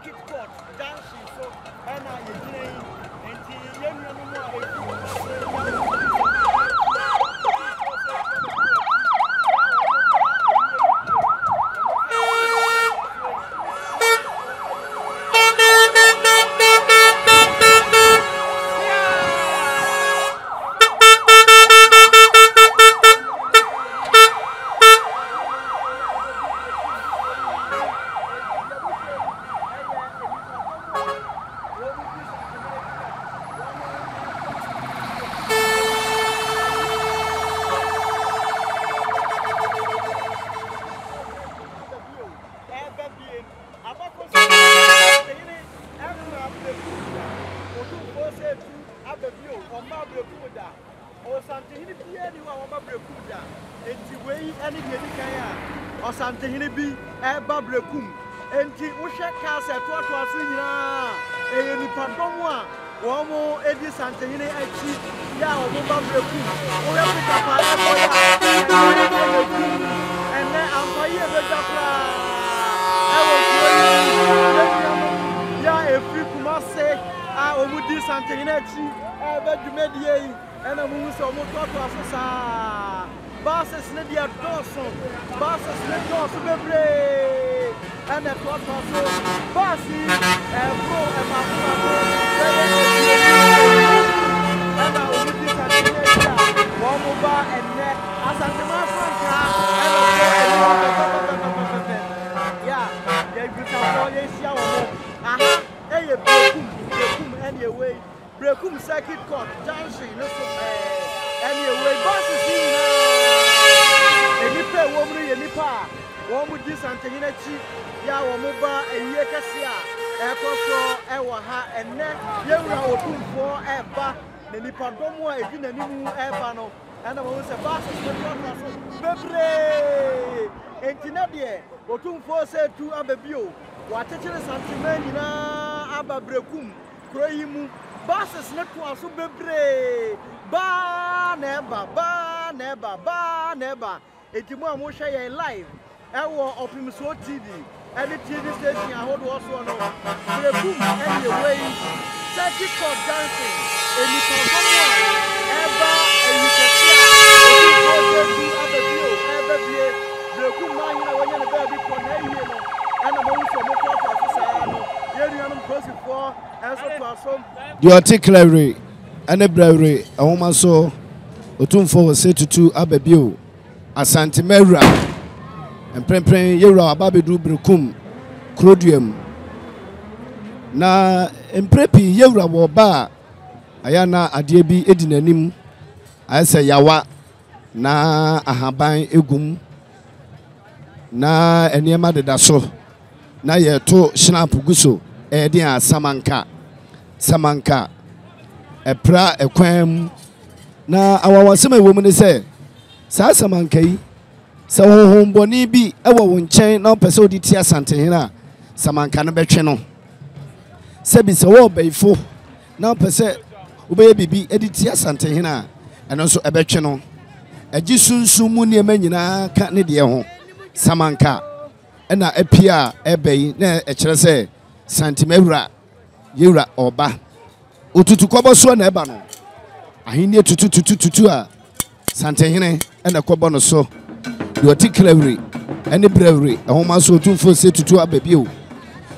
circuit court dancing so and now you doing and Asantehene bi eba brekum enti wo hwe ka se to aso nyina ni padom a wo mo edi Asantehene achi ya wo mo ba brekum wo ya pita pa e ko ya ene ampaye be japla e wo ya efri kuma se a wo mu di Asantehene achi e be dwumedie yi ena mu so mo to aso sa Bosses ne dia Dawson, bosses ne Dawson bebre, and the top also, bossy, and bro, and my brother, and I will be Santina, one over and neck, as I can yeah, they become all this young. Aha, hey, breakum, anyway, breakum circuit court, dancing, anyway, bosses Enipa womru yenipa womu di Asantehene chi ya womuba ewie kese a ekoso ewo ha enne yewura Otumfuo eba ne nipa domo a edi nanimu eba no ena wo se basis so bebre entina de Otumfuo Osei Tutu ababio watechele Asantehene nyina ababrekum kroyimu basis ne to aso bebre ba neba Etimu amusha ye live ewo Otumfuo TV any TV station ahodo oso no brekum anyway circuit court dancing eni kongomo eba eyikesia Otumfuo Osei Tutu ababie brekum ma hina wonye ne ba bi ko na yie no ana mo nso mo ko afisa no ye nuanum prosifo enso to asom the articulary ane brawe ahoma so Otumfuo Osei Tutu ababie Asantehene emprempren yewura ababedu brekum krodium na emprepi yewura wo ba ayana ade bi edinanim ayese yawa na ahaban egum na eniema deda so na yeto snap guso edi samanka epra ekwam na awawasema ewom ne se sa samanka yi sa hohomboni bi ewo wo nchen na opese oditi Asantehene a samanka no betwe no se bi se wo baifo na opese obeye bibi editi Asantehene a eno so ebetwe no agi sunsun mu ne manyina ka ne de ho samanka ena Appiah ebeyi na ekere se santimewura yewura oba otutu kobo so na eba no ahini tutu a Asantehene ena kobo no so do articulary any bravery ahoma so Otumfuo Osei Tutu ababio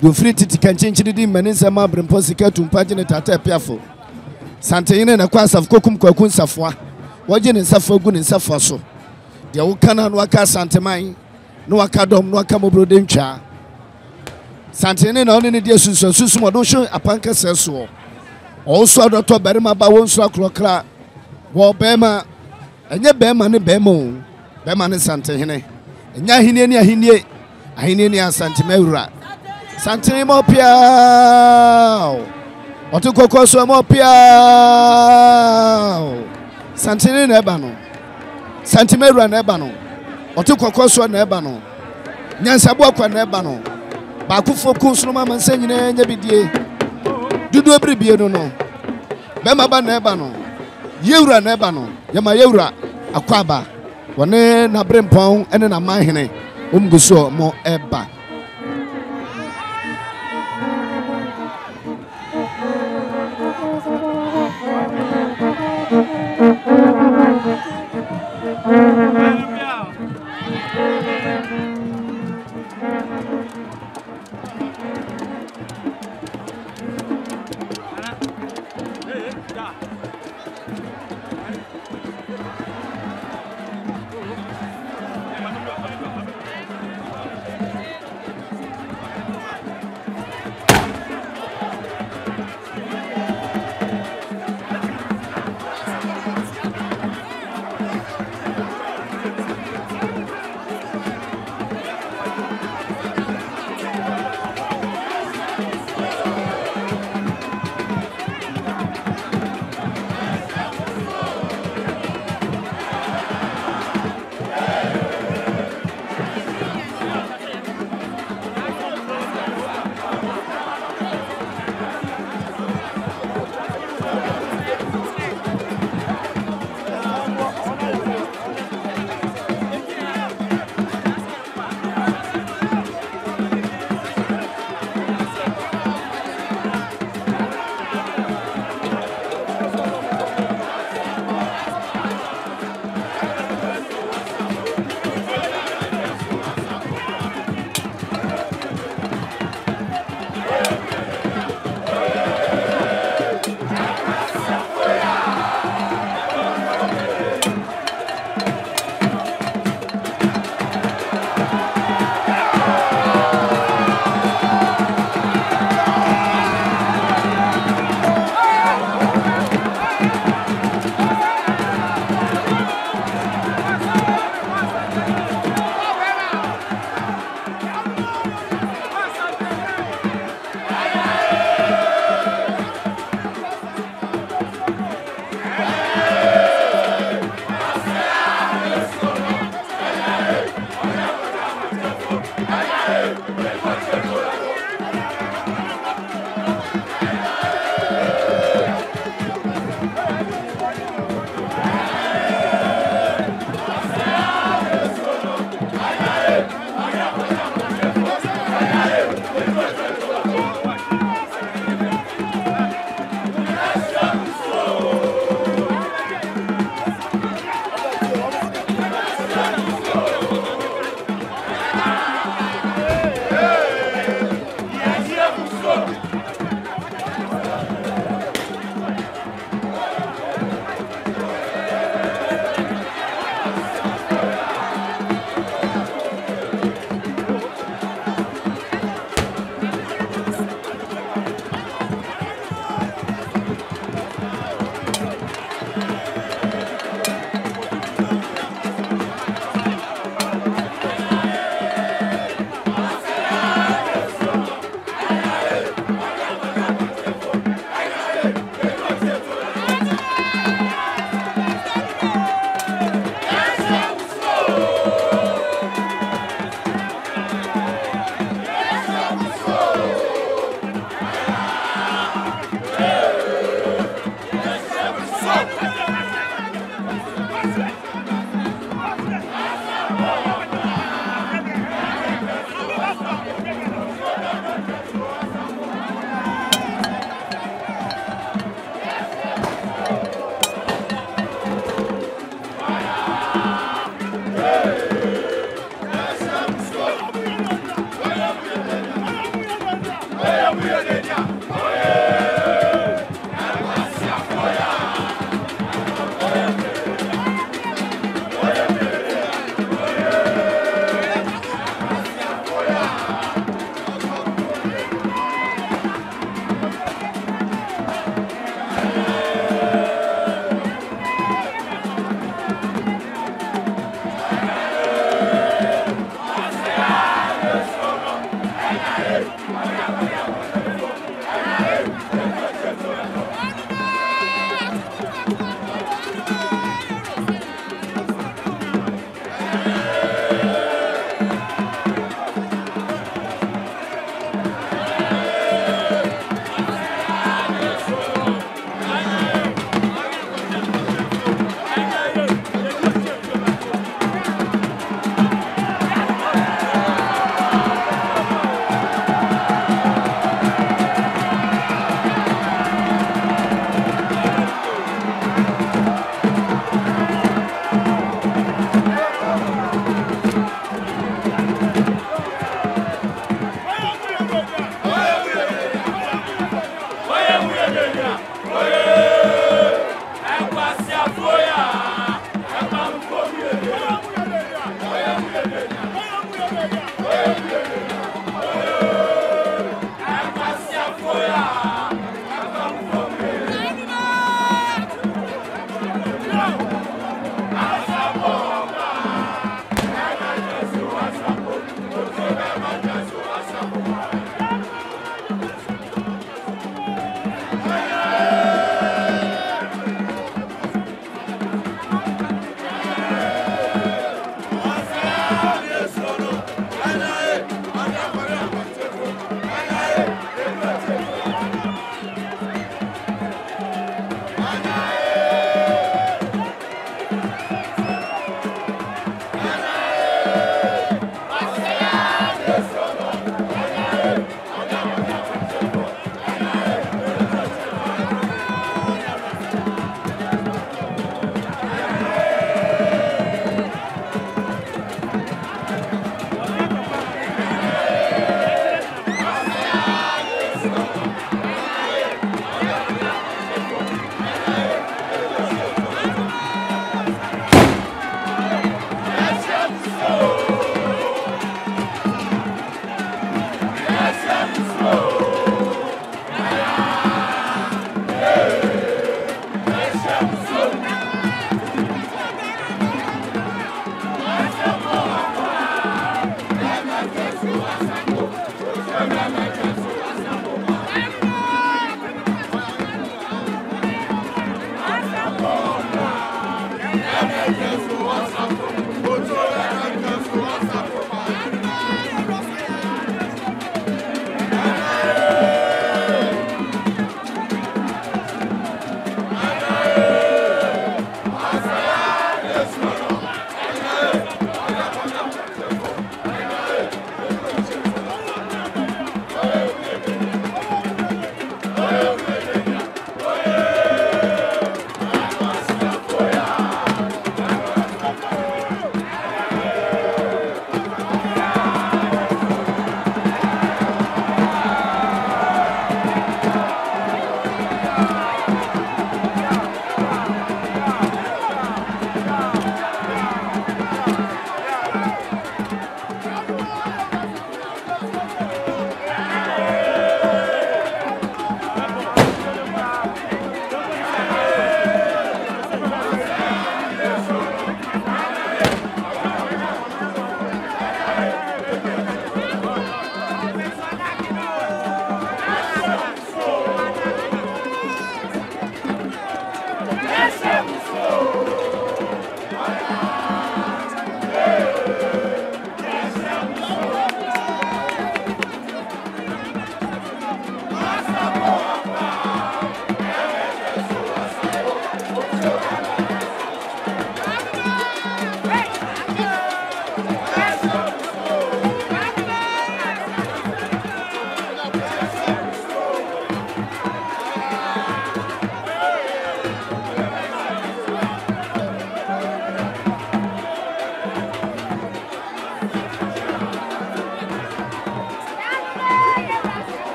do free titi kanchenchiri di maninsa ma brempo sika tumpaje ne tata Appiah Asantehene na kwa asaf kokum kwakun safwa waje ne safwa gu ne safwa so de wo kana no aka Asanteman no aka dom no aka mobrode ntwa Asantehene na one ne de susu mo do hwe apanka seso o so adoto berima ba won so akrokra wo bema enye bema ne bema o bema ne Asantehene enya ahine ni ahine ni Asantemewura Asantehene mo Appiah otukoko so mo Appiah Asantehene na eba no Asantemewura na eba no otukoko so na eba no Nyansapo akwa na eba no ba kufo kunso ma mansa nyina nya bidie dudu abribie no bema ba na eba no yewura na eba no yama yewura akwaba wone na brempon ene na manhene umguso mo eba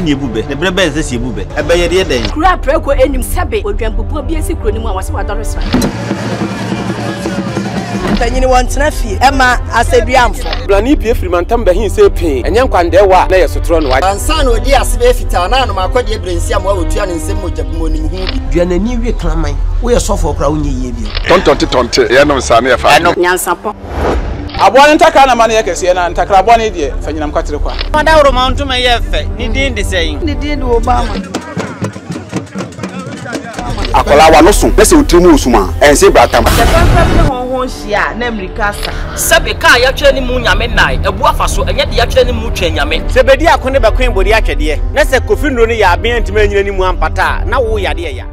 ni ebube ne brebe nse si ebube ebe ye de den kura preko enim sebe odwampopo bi esi kuro ni mu awase wadore sra tanyini wantena fie ema aseduamfo blani pie frimantam bahin se pin enye nkwande wa na yesotro no wa ansa na odi asebe fita na no makode ebrensi am wa wotua ne nsem mojabumo ni hu bi duanani wie klaman wo ye sofo kra wo nye yie bi tontonte ye no nsa na ye fa nyansapo aboa ntaka na mane yakese na ntakra aboa ne de fanyinam kwatere kwa mada woro ma ntuma ye fe ni din de sei ni din de obama akola wa no so pese utrimu usuma ense bratam hia na Amerikasa sebe ka ya twa ni mu nyame nai ebu afaso enye de ya twa ni mu twa nyame sebedi akone bakwen bodi atwede na se kofi nro ni ya aben ntime nyina ni mu ampata na wo yade ya